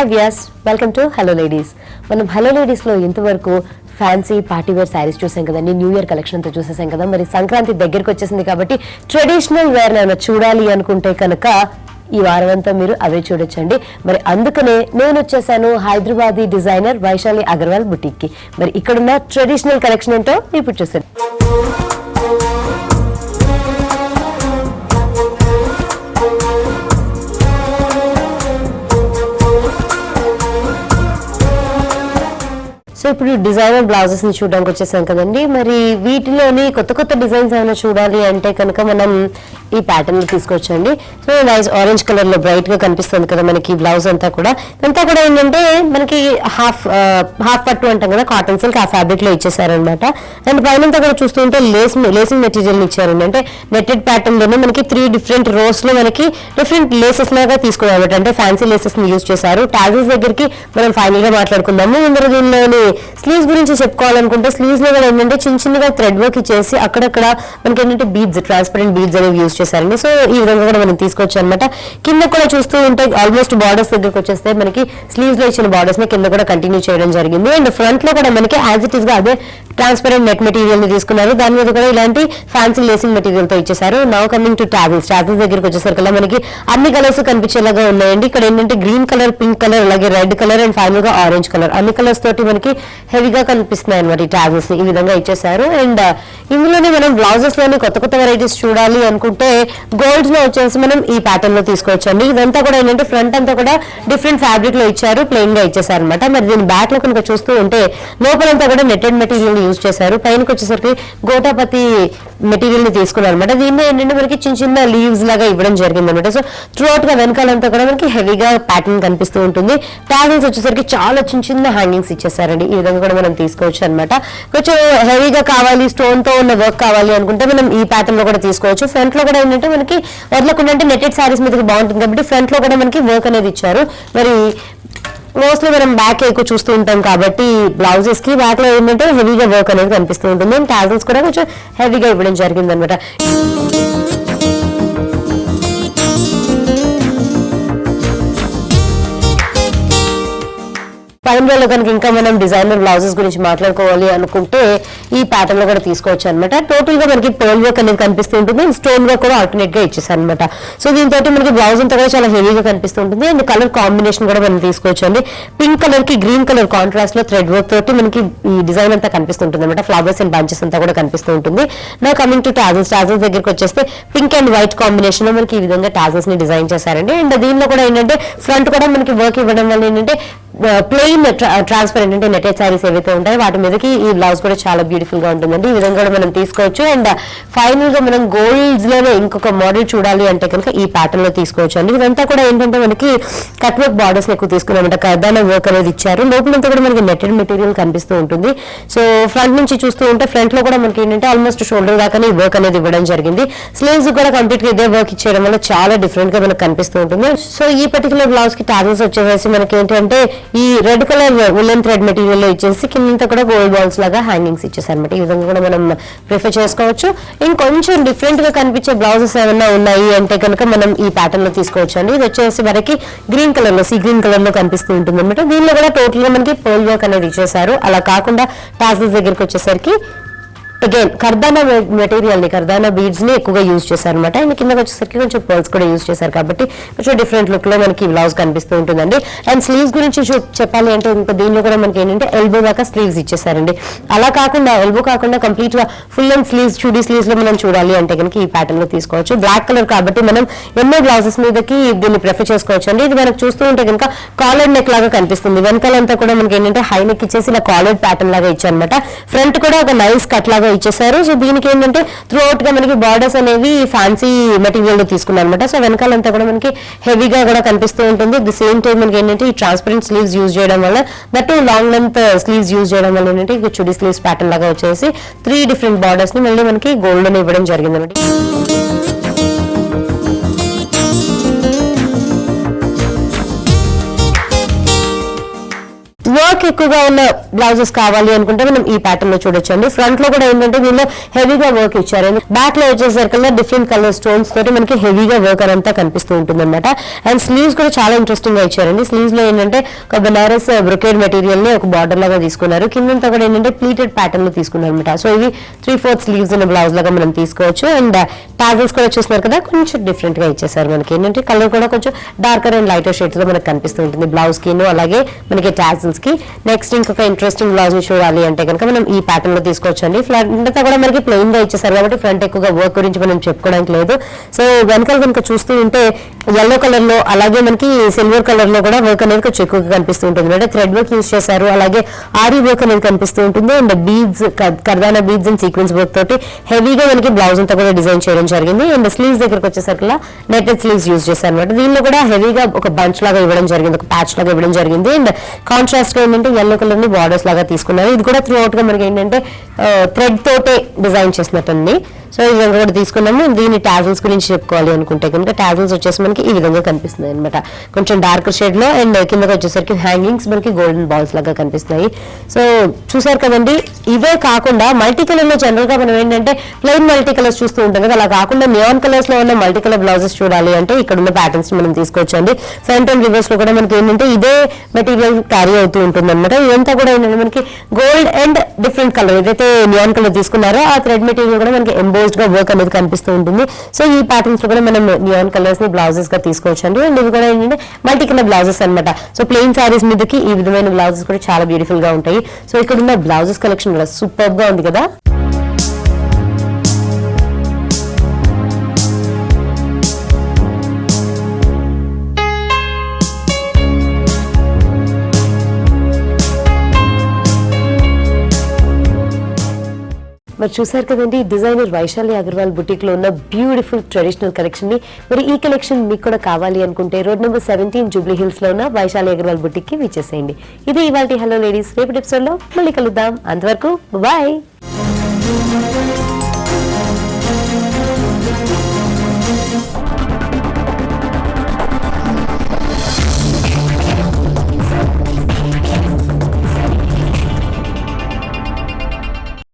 Hi Vyas, welcome to hello ladies. మనం hello లేడీస్లో ఇంతవరకు ఫ్యాన్సీ పార్టీ వేర్ శారీస్ చూసాం కదండి, న్యూ ఇయర్ కలెక్షన్ అంతా చూసేసాం కదా. మరి సంక్రాంతి దగ్గరికి వచ్చేసింది కాబట్టి ట్రెడిషనల్ వేర్ ఏమైనా చూడాలి అనుకుంటే కనుక ఈ వారం అంతా మీరు అవే చూడొచ్చండి. మరి అందుకనే నేను వచ్చేసాను హైదరాబాదీ డిజైనర్ వైశాలి అగర్వాల్ బుటీక్ కి. మరి ఇక్కడున్న ట్రెడిషనల్ కలెక్షన్ ఏంటో ఇప్పుడు చూసాను. సో ఇప్పుడు డిజైనర్ బ్లౌజెస్ ని చూడడానికి వచ్చేసాం కదండి. మరి వీటిలోని కొత్త కొత్త డిజైన్స్ ఏమైనా చూడాలి అంటే కనుక మనం ఈ ప్యాటర్న్ లో తీసుకొచ్చండి. సో నైస్ ఆరెంజ్ కలర్ లో బ్రైట్ గా కనిపిస్తుంది కదా మనకి బ్లౌజ్ అంతా కూడా. ఇదంతా కూడా ఏంటంటే మనకి హాఫ్ పట్టు అంటాం కదా, కాటన్ సిల్క్ ఆ ఫ్యాబ్రిక్ లో ఇచ్చేసారనమాట. అండ్ పైన కూడా చూస్తుంటే లేసింగ్ మెటీరియల్ ఇచ్చారండి. అంటే నెట్టెడ్ ప్యాటర్న్ లోనే మనకి 3 డిఫరెంట్ రోస్ లో మనకి డిఫరెంట్ లేసెస్ లాగా తీసుకున్నారన్నమాట. అంటే ఫ్యాన్సీ లేసెస్ ని యూజ్ చేశారు. టాజిల్స్ దగ్గరికి మనం ఫైనల్ గా మాట్లాడుకుందాము. ఇందులో దీనిలోని స్లీవ్స్ గురించి చెప్పుకోవాలనుకుంటే స్లీవ్స్ లో కూడా ఏంటంటే చిన్నగా థ్రెడ్ వర్క్ ఇచ్చేసి అక్కడక్కడ మనకి ఏంటంటే బీడ్స్, ట్రాన్స్పరెంట్ బీడ్స్ అనేవి యూజ్ చేశారండి. సో ఈ విధంగా కూడా మనం తీసుకోవచ్చు అనమాట. కింద కూడా చూస్తూ ఉంటే ఆల్మోస్ట్ బార్డర్స్ దగ్గరకు వచ్చేస్తే మనకి స్లీవ్స్ లో ఇచ్చిన బార్డర్స్ ని కింద కూడా కంటిన్యూ చేయడం జరిగింది. అండ్ ఫ్రంట్ లో కూడా మనకి యాజ్ ఇట్ ఈస్ గా అదే ట్రాన్స్పరెంట్ నెట్ మెటీరియల్ ని తీసుకున్నారు. దాని మీద కూడా ఇలాంటి ఫ్యాన్సీ లేసింగ్ మెటీరియల్ తో ఇచ్చేసారు. నౌ కమింగ్ టు టాజిల్స్ దగ్గరికి వచ్చేసరికి కల్లా మనకి అన్ని కలర్స్ కనిపించేలాగా ఉన్నాయండి. ఇక్కడ ఏంటంటే గ్రీన్ కలర్, పింక్ కలర్, అలాగే రెడ్ కలర్ అండ్ ఫైనల్ గా ఆరెంజ్ కలర్, అన్ని కలర్స్ తోటి మనకి హెవీగా కనిపిస్తున్నాయి అనమాట. ఈ టాజిల్స్ ని ఈ విధంగా ఇచ్చేసారు. అండ్ ఇందులోనే మనం బ్లౌజెస్ లోని కొత్త కొత్త వెరైటీస్ చూడాలి అనుకుంటే గోల్డ్స్ లో వచ్చేసి మనం ఈ ప్యాటర్న్ లో తీసుకోవచ్చు అండి. ఇదంతా కూడా ఏంటంటే ఫ్రంట్ అంతా కూడా డిఫరెంట్ ఫ్యాబ్రిక్ లో ఇచ్చారు, ప్లెయిన్ గా ఇచ్చేసారు అనమాట. మరి దీని బ్యాక్ లో కనుక చూస్తూ ఉంటే లోపలంతా కూడా నెట్టెడ్ మెటీరియల్ యూజ్ చేశారు. పైనకి వచ్చేసరికి గోటాపతి మెటీరియల్ ని తీసుకున్నారు అనమాట. దీనిలో ఏంటంటే మనకి చిన్న లీవ్స్ లాగా ఇవ్వడం జరిగింది అనమాట. సో త్రూఅవుట్ గా వెనకాలంతా కూడా మనకి హెవీగా ప్యాటర్న్ కనిపిస్తూ ఉంటుంది. టాజిల్స్ వచ్చేసరికి చాలా చిన్న హ్యాంగింగ్స్ ఇచ్చేసారండి. ఈ విధంగా కూడా మనం తీసుకోవచ్చు అనమాట. కొంచెం హెవీగా కావాలి, స్టోన్ తో ఉన్న వర్క్ కావాలి అనుకుంటే మనం ఈ ప్యాటర్న్ లో కూడా తీసుకోవచ్చు. ఫ్రంట్ లో కూడా ఏంటంటే మనకి వదలకుండా అంటే నెట్టెడ్ సారీస్ మీదకి బాగుంటుంది కాబట్టి ఫ్రంట్ లో కూడా మనకి వర్క్ అనేది ఇచ్చారు. మరి మోస్ట్లీ మనం బ్యాక్ ఎక్కువ చూస్తూ ఉంటాం కాబట్టి బ్లౌజెస్ కి బ్యాక్ లో ఏంటంటే హెవీగా వర్క్ అనేది కనిపిస్తూ ఉంటుంది. టాజిల్స్ కూడా కొంచెం హెవీగా ఇవ్వడం జరిగింది అనమాట. పైన కనుక ఇంకా మనం డిజైనర్ బ్లౌజెస్ గురించి మాట్లాడుకోవాలి అనుకుంటే ఈ ప్యాటర్న్ లో కూడా తీసుకోవచ్చు అనమాట. టోటల్ గా మనకి పర్ల్ వర్క్ అనేది కనిపిస్తూ ఉంటుంది. స్టోన్ వర్క్ కూడా ఆల్టర్నేట్ గా ఇచ్చేసారు అనమాట. సో దీంతో మనకి బ్లౌజ్ అంతా కూడా చాలా హెవీగా కనిపిస్తూ ఉంటుంది. అండ్ కలర్ కాంబినేషన్ కూడా మనం తీసుకోవచ్చు అండి. పింక్ కలర్ కి గ్రీన్ కలర్ కాంట్రాస్ట్ లో థ్రెడ్ వర్క్ తోటి మనకి ఈ డిజైన్ అంతా కనిపిస్తుంటుంది అనమాట. ఫ్లవర్స్ అండ్ బంచెస్ అంతా కూడా కనిపిస్తూ ఉంటుంది. నా కమింగ్ టు టాజిల్స్ దగ్గరికి వచ్చేస్తే పింక్ అండ్ వైట్ కాంబినేషన్ లో మనకి ఈ విధంగా టాజిల్స్ ని డిజైన్ చేశారండి. అండ్ దీనిలో కూడా ఏంటంటే ఫ్రంట్ కూడా మనకి వర్క్ ఇవ్వడం వల్ల ఏంటంటే ప్లెయిన్ ట్రాన్స్పరెంట్ అంటే నెట్టెడ్ సారీస్ ఏవైతే ఉంటాయో వాటి మీదకి ఈ బ్లౌజ్ కూడా చాలా బ్యూటిఫుల్ గా ఉంటుందండి. ఈ విధంగా కూడా మనం తీసుకోవచ్చు. అండ్ ఫైనల్ గా మనం గోల్డ్స్ లోనే ఇంకొక మోడల్ చూడాలి అంటే కనుక ఈ ప్యాటర్న్ లో తీసుకోవచ్చు అండి. ఇదంతా కూడా ఏంటంటే మనకి కట్ వర్క్ బార్డర్స్ ఎక్కువ తీసుకున్నామంట. కర్దానా వర్క్ అనేది ఇచ్చారు. లోపలంతా కూడా మనకి నెట్టెడ్ మెటీరియల్ కనిపిస్తూ ఉంటుంది. సో ఫ్రంట్ నుంచి చూస్తూ ఉంటే ఫ్రంట్ లో కూడా మనకి ఏంటంటే ఆల్మోస్ట్ షోల్డర్ దాకానే ఈ వర్క్ అనేది ఇవ్వడం జరిగింది. స్లీవ్స్ కూడా కంప్లీట్ గా ఇదే వర్క్ ఇచ్చేయడం వల్ల చాలా డిఫరెంట్ గా మనకు కనిపిస్తూ ఉంటుంది. సో ఈ పర్టికులర్ బ్లౌజ్ కి టాజిల్స్ వచ్చేసి మనకి ఏంటంటే ఈ red colour woollen thread material లో ఇచ్చేసి కింద కూడా గోల్డ్ బాల్స్ లాగా హ్యాంగింగ్స్ ఇచ్చేసారు అనమాట. ఈ విధంగా కూడా మనం ప్రిఫర్ చేసుకోవచ్చు. ఇంకొంచెం డిఫరెంట్ గా కనిపించే బ్లౌజెస్ ఏమైనా ఉన్నాయి అంటే కనుక మనం ఈ ప్యాటర్న్ లో తీసుకోవచ్చు అండి. ఇది వచ్చేసి మనకి గ్రీన్ కలర్ లో, సీ గ్రీన్ కలర్ లో కనిపిస్తూ ఉంటుంది అనమాట. దీనిలో కూడా టోటల్ గా మనకి పర్ల్ వర్క్ అనేది ఇచ్చేసారు. అలా కాకుండా టాజిల్స్ దగ్గరికి వచ్చేసరికి అగైన్ కర్దానా మెటీరియల్ ని, కర్దానా బీడ్స్ ని ఎక్కువగా యూజ్ చేశారు అనమాట. అండ్ కింద వచ్చేసరికి కొంచెం పర్ల్స్ కూడా యూజ్ చేశారు కాబట్టి కొంచెం డిఫరెంట్ లుక్ లో మనకి బ్లౌజ్ కనిపిస్తూ ఉంటుందండి. అండ్ స్లీవ్స్ గురించి చెప్పాలి అంటే ఇంకా దీనిలో కూడా మనకి ఏంటంటే ఎల్బో దాకా స్లీవ్స్ ఇచ్చేసారండి. అలా కాకుండా ఎల్బో కాకుండా కంప్లీట్ గా ఫుల్ అండ్ స్లీవ్స్, చూడీ స్లీవ్స్ లో మనం చూడాలి అంటే కనుక ఈ ప్యాటర్న్ లో తీసుకోవచ్చు. బ్లాక్ కలర్ కాబట్టి మనం ఎన్నో బ్లౌజెస్ మీదకి దీన్ని ప్రిఫర్ చేసుకోవచ్చు అండి. ఇది మనకు చూస్తూ ఉంటే కనుక కాలర్ నెక్ లాగా కనిపిస్తుంది. వెనకాలంతా కూడా మనకి ఏంటంటే హై నెక్ ఇచ్చేసి ఇలా కాలర్ ప్యాటర్న్ లాగా ఇచ్చారనమాట. ఫ్రంట్ కూడా ఒక నైస్ కట్ లాగా ఇచ్చేసారు. సో దీనికి ఏంటంటే త్రూఅవుట్ గా మనకి బార్డర్స్ అనేవి ఫ్యాన్సీ మెటీరియల్ లో తీసుకున్నారు అనమాట. సో వెనకాలంతా కూడా మనకి హెవీగా కూడా కనిపిస్తూ ఉంటుంది. ది సేమ్ టైం మనకి ఏంటంటే ఈ ట్రాన్స్పరెంట్ స్లీవ్స్ యూజ్ చేయడం వల్ల, that long length sleeves use చేయడం వల్ల ఏంటంటే చుడీ స్లీవ్స్ ప్యాటర్న్ లాగా వచ్చేసి 3 డిఫరెంట్ బార్డర్స్ ని మళ్ళీ మనకి గోల్డ్ అని ఇవ్వడం జరిగింది అనమాట. వర్క్ ఎక్కువగా ఉన్న బ్లౌజెస్ కావాలి అనుకుంటే మనం ఈ ప్యాటర్న్ లో చూడొచ్చండి. ఫ్రంట్ లో కూడా ఏంటంటే దీనిలో హెవీగా వర్క్ ఇచ్చారు. బ్యాక్ లో వచ్చేసరికి డిఫరెంట్ కలర్ స్టోన్స్ తోటి మనకి హెవీగా వర్క్ అంతా కనిపిస్తూ ఉంటుంది అనమాట. అండ్ స్లీవ్స్ కూడా చాలా ఇంట్రెస్టింగ్ గా ఇచ్చారండి. స్లీవ్స్ లో ఏంటంటే ఒక బనారస్ బ్రొకేడ్ మెటీరియల్ ని ఒక బార్డర్ లాగా తీసుకున్నారు. కిందంతా కూడా ఏంటంటే ప్లీటెడ్ ప్యాటర్న్ లో తీసుకున్నారు అనమాట. సో ఇవి 3/4 స్లీవ్స్ ఉన్న బ్లౌజ్ లాగా మనం తీసుకోవచ్చు. అండ్ టాజల్స్ కూడా చూస్తున్నారు కదా, కొంచెం డిఫరెంట్ గా ఇచ్చేసారు. మనకి ఏంటంటే కలర్ కూడా కొంచెం డార్కర్ అండ్ లైటర్ షేడ్స్ లో మనకు కనిపిస్తూ ఉంటుంది బ్లౌజ్ కి, అలాగే మనకి టాజల్స్ కి. నెక్స్ట్ ఇంకొక ఇంట్రెస్టింగ్ బ్లౌజ్ ని చూడాలి అంటే కనుక మనం ఈ ప్యాటర్న్ లో తీసుకోవచ్చండి. ఫ్రంట్ అంతా కూడా మనకి ప్లెయిన్ గా ఇచ్చేసారు కాబట్టి ఫ్రంట్ ఎక్కువగా వర్క్ గురించి మనం చెప్పుకోవడానికి లేదు. సో వెనకాల కనుక చూస్తూ ఉంటే yellow కలర్ లో అలాగే మనకి సిల్వర్ కలర్ లో కూడా వర్క్ అనేది కొంచెం ఎక్కువగా కనిపిస్తూ ఉంటుంది. అంటే థ్రెడ్ వర్క్ యూజ్ చేశారు, అలాగే ఆరీ వర్క్ అనేది కనిపిస్తూ ఉంటుంది. అండ్ బీడ్స్, కర్దానా బీడ్స్ అండ్ సీక్వెన్స్ వర్క్ తోటి హెవీగా మనకి బ్లౌజ్ అంతా కూడా డిజైన్ చేయడం జరిగింది. అండ్ స్లీవ్స్ దగ్గరకు వచ్చేసరికి నెటెడ్ స్లీవ్స్ యూజ్ చేశారు అనమాట. దీనిలో కూడా హెవీగా ఒక బంచ్ లాగా ఇవ్వడం జరిగింది, ఒక ప్యాచ్ లాగా ఇవ్వడం జరిగింది. అండ్ కాంట్రాస్ట్ గా ఏంటంటే yellow కలర్ ని బార్డర్స్ లాగా తీసుకున్నారు. ఇది కూడా త్రూ అవుట్ గా మనకి ఏంటంటే థ్రెడ్ తోటే డిజైన్ చేసినట్టుంది. సో ఈ విధంగా కూడా తీసుకున్నాము. దీని టాజల్స్ గురించి చెప్పుకోవాలి అనుకుంటే కనుక టాజల్స్ వచ్చేసి మనకి ఈ విధంగా కనిపిస్తున్నాయి అనమాట, కొంచెం డార్క్ షేడ్ లో. అండ్ కిందకి వచ్చేసరికి హ్యాంగింగ్స్ మనకి గోల్డెన్ బాల్స్ లాగా కనిపిస్తున్నాయి. సో చూసారు కదండి. ఇవే కాకుండా మల్టీ కలర్ లో జనరల్ గా మనం ఏంటంటే ప్లెయిన్ మల్టీ కలర్స్ చూస్తూ ఉంటాం కదా, అలా కాకుండా నియాన్ కలర్స్ లో ఉన్న మల్టీ కలర్ బ్లౌజెస్ చూడాలి అంటే ఇక్కడ ఉన్న ప్యాటర్న్స్ మనం తీసుకోవచ్చండి. ఫ్రంట్ అండ్ రివర్స్ లో కూడా మనకి ఏంటంటే ఇదే మెటీరియల్ క్యారీ అవుతూ ఉంటుంది అనమాట. ఇదంతా కూడా ఏంటంటే మనకి గోల్డ్ అండ్ డిఫరెంట్ కలర్, ఏదైతే నియాన్ కలర్ తీసుకున్నారో ఆ థ్రెడ్ మెటీరియల్ కూడా మనకి ఎంబోస్డ్ గా వర్క్ అనేది కనిపిస్తూ ఉంటుంది. సో ఈ ప్యాటర్న్స్ లో కూడా మనం నియాన్ కలర్స్ ని బ్లౌజెస్ గా తీసుకోవచ్చు అండి. అండ్ ఇవి కూడా ఏంటంటే మల్టీ కలర్ బ్లౌజెస్ అనమాట. సో ప్లెయిన్ సారీస్ మీదకి ఈ విధమైన బ్లౌజెస్ కూడా చాలా బ్యూటిఫుల్ గా ఉంటాయి. సో ఇక్కడ ఉన్న బ్లౌజెస్ కలెక్షన్ కూడా సూపర్ గా ఉంది కదా. మరి చూసారు కదండి డిజైనర్ వైశాలి అగర్వాల్ బుటీక్ లో ఉన్న బ్యూటిఫుల్ ట్రెడిషనల్ కలెక్షన్ ని. మరి ఈ కలెక్షన్ మీకు కూడా కావాలి అనుకుంటే రోడ్ నెంబర్ 17 జూబ్లీ హిల్స్ లో ఉన్న వైశాలి అగర్వాల్ బుటీక్ కి విచ్చేసేయండి. ఇది ఇవాల్టి హలో లేడీస్. రేపటి ఎపిసోడ్ లో మళ్ళీ కలుద్దాం. అంతవరకు బాయ్.